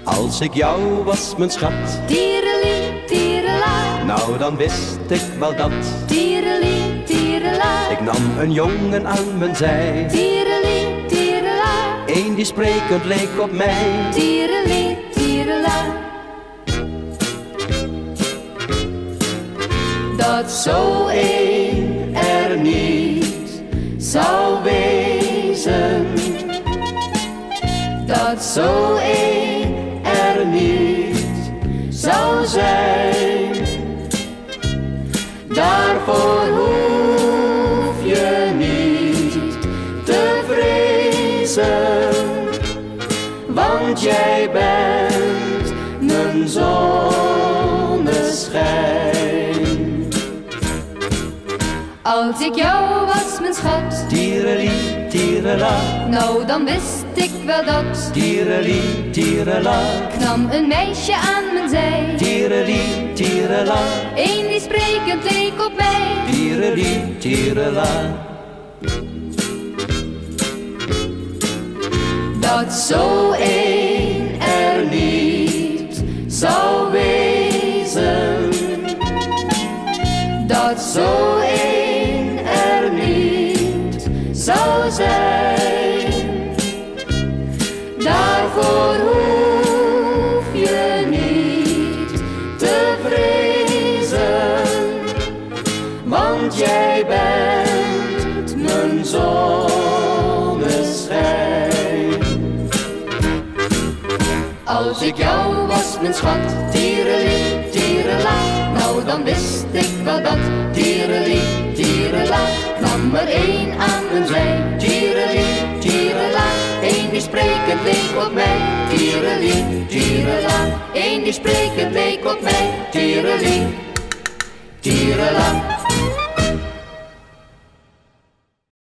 Als ik jou was, mijn schat, Tierelie, tierela, nou dan wist ik wel dat tierelie, tierela, ik nam een jongen aan mijn zij. tierelie, tierela, Eén die sprekend leek op mij. tierelie, tierela. Dat zo een er niet zou wezen, dat zo een er niet zou zijn. Daarvoor hoef je niet te vrezen, want jij bent mijn zonneschijn. Als ik jou was, mijn schat, Tierelie, tierela, nou dan wist ik wel dat tierelie, tierela, ik nam een meisje aan mijn zij. tierelie, tierela, Eén die sprekend leek op mij. tierelie, tierela. Dat zo een er niet zou wezen, dat zo een er niet zou zijn. Daarvoor hoef je niet te vrezen, want jij bent mijn zonneschijn. Als ik jou was, mijn schat, tierelie, tierela, nou dan wist ik wel dat tierelie, tierela, nam er één aan mijn zij. Tierelie, tierela, één die sprekend leek op mij. Tierelie, tierela, één die sprekend leek op mij. Tierelie,